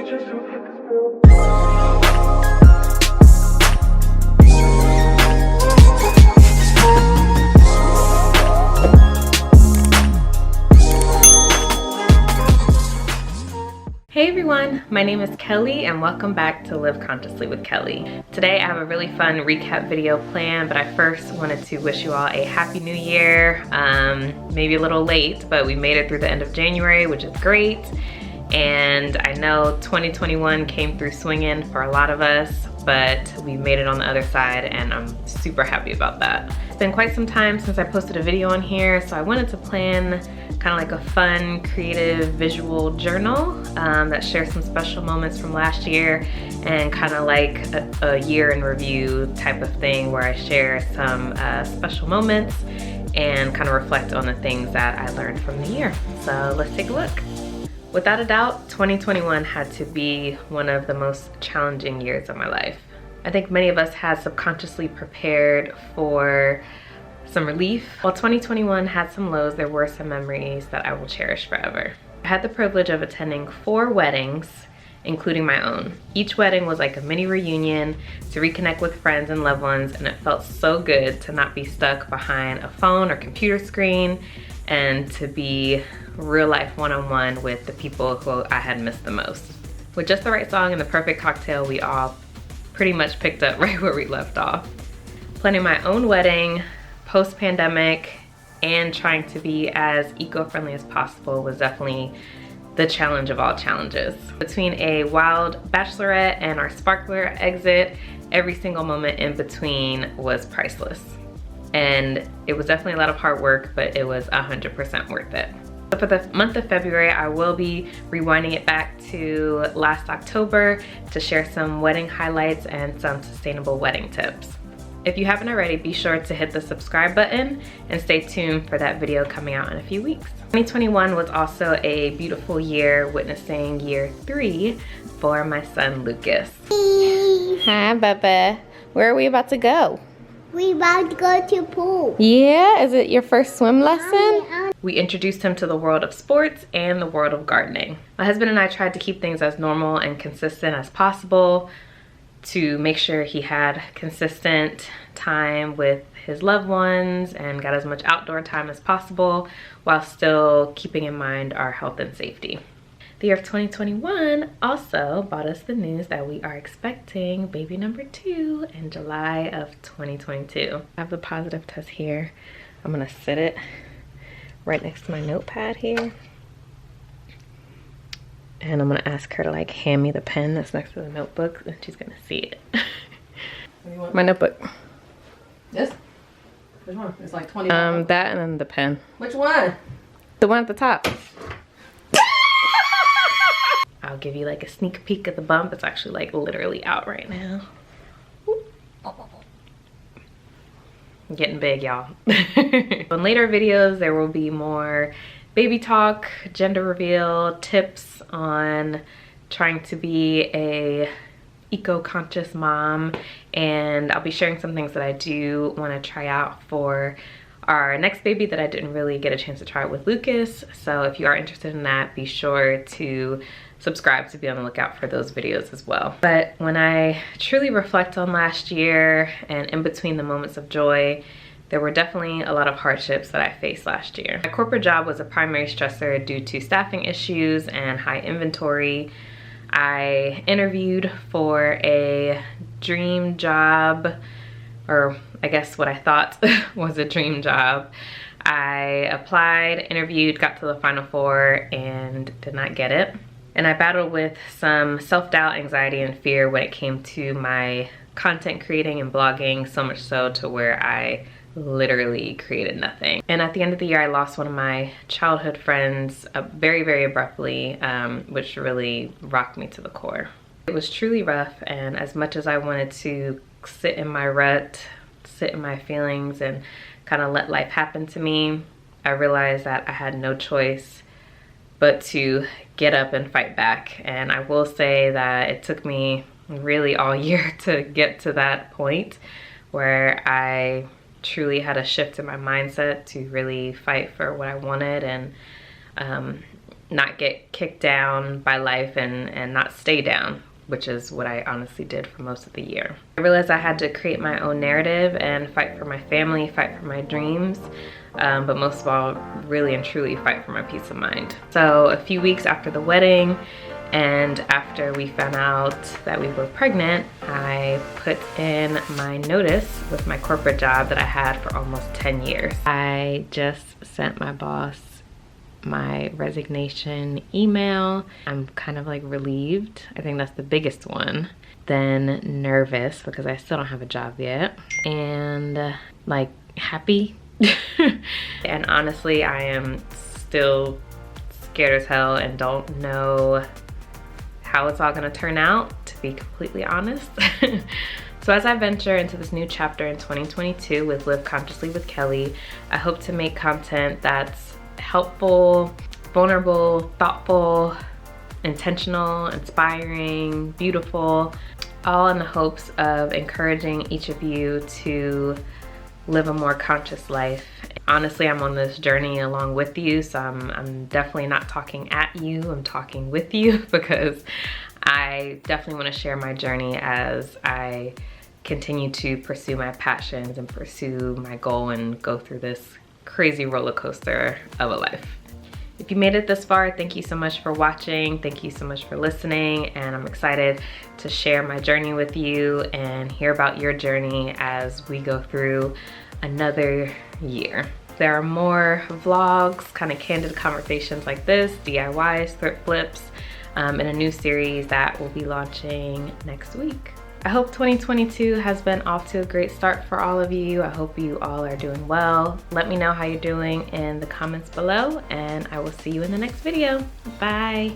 Hey everyone, my name is Kelly and welcome back to Live Consciously with Kelly. Today I have a really fun recap video planned, but I first wanted to wish you all a happy new year. Maybe a little late, but we made it through the end of January, which is great. And I know 2021 came through swinging for a lot of us, but we made it on the other side and I'm super happy about that. It's been quite some time since I posted a video on here, so I wanted to plan kind of like a fun, creative, visual journal that shares some special moments from last year and kind of like a year in review type of thing where I share some special moments and kind of reflect on the things that I learned from the year. So let's take a look. Without a doubt, 2021 had to be one of the most challenging years of my life. I think many of us had subconsciously prepared for some relief. While 2021 had some lows, there were some memories that I will cherish forever. I had the privilege of attending 4 weddings, including my own. Each wedding was like a mini reunion to reconnect with friends and loved ones, and it felt so good to not be stuck behind a phone or computer screen and to be real life one-on-one with the people who I had missed the most. With just the right song and the perfect cocktail, we all pretty much picked up right where we left off. Planning my own wedding, post-pandemic, and trying to be as eco-friendly as possible was definitely the challenge of all challenges. Between a wild bachelorette and our sparkler exit, every single moment in between was priceless. And it was definitely a lot of hard work, but it was 100% worth it. So for the month of February, I will be rewinding it back to last October to share some wedding highlights and some sustainable wedding tips. If you haven't already, be sure to hit the subscribe button and stay tuned for that video coming out in a few weeks. 2021 was also a beautiful year, witnessing year 3 for my son Lucas. Hi, Bubba. Where are we about to go? We about to go to pool. Yeah, is it your first swim lesson? We introduced him to the world of sports and the world of gardening. My husband and I tried to keep things as normal and consistent as possible to make sure he had consistent time with his loved ones and got as much outdoor time as possible while still keeping in mind our health and safety. The year of 2021 also brought us the news that we are expecting baby number 2 in July of 2022. I have the positive test here. I'm gonna sit it right next to my notepad here. And I'm gonna ask her to like hand me the pen that's next to the notebook and she's gonna see it. What do you want? My notebook. This? Which one? It's like 20. That and then the pen. Which one? The one at the top. I'll give you like a sneak peek of the bump. It's actually like literally out right now. I'm getting big, y'all. In later videos, there will be more baby talk, gender reveal, tips on trying to be a eco-conscious mom, and I'll be sharing some things that I do want to try out for our next baby that I didn't really get a chance to try it with Lucas. So if you are interested in that, be sure to subscribe to be on the lookout for those videos as well. But when I truly reflect on last year and in between the moments of joy, there were definitely a lot of hardships that I faced last year. My corporate job was a primary stressor due to staffing issues and high inventory. I interviewed for a dream job, or I guess what I thought was a dream job. I applied, interviewed, got to the final 4 and did not get it. And I battled with some self-doubt, anxiety, and fear when it came to my content creating and blogging, so much so to where I literally created nothing. And at the end of the year, I lost one of my childhood friends very, very abruptly, which really rocked me to the core. It was truly rough, and as much as I wanted to sit in my rut, sit in my feelings, and kind of let life happen to me, I realized that I had no choice but to get up and fight back. And I will say that it took me really all year to get to that point where I truly had a shift in my mindset to really fight for what I wanted and not get kicked down by life and not stay down, which is what I honestly did for most of the year. I realized I had to create my own narrative and fight for my family, fight for my dreams, but most of all, really and truly fight for my peace of mind. So a few weeks after the wedding, and after we found out that we were pregnant, I put in my notice with my corporate job that I had for almost 10 years. I just sent my boss my resignation email. I'm kind of like relieved. I think that's the biggest one. Then nervous because I still don't have a job yet. And like happy. And honestly, I am still scared as hell and don't know how it's all gonna turn out, to be completely honest. So as I venture into this new chapter in 2022 with Live Consciously with Kelly, I hope to make content that's helpful, vulnerable, thoughtful, intentional, inspiring, beautiful, all in the hopes of encouraging each of you to live a more conscious life. Honestly, I'm on this journey along with you, so I'm definitely not talking at you, I'm talking with you, because I definitely want to share my journey as I continue to pursue my passions and pursue my goal and go through this crazy roller coaster of a life. If you made it this far, thank you so much for watching. Thank you so much for listening, and I'm excited to share my journey with you and hear about your journey as we go through another year. There are more vlogs, kind of candid conversations like this, DIYs, thrift flips, in a new series that will be launching next week. I hope 2022 has been off to a great start for all of you. I hope you all are doing well. Let me know how you're doing in the comments below, and I will see you in the next video. Bye.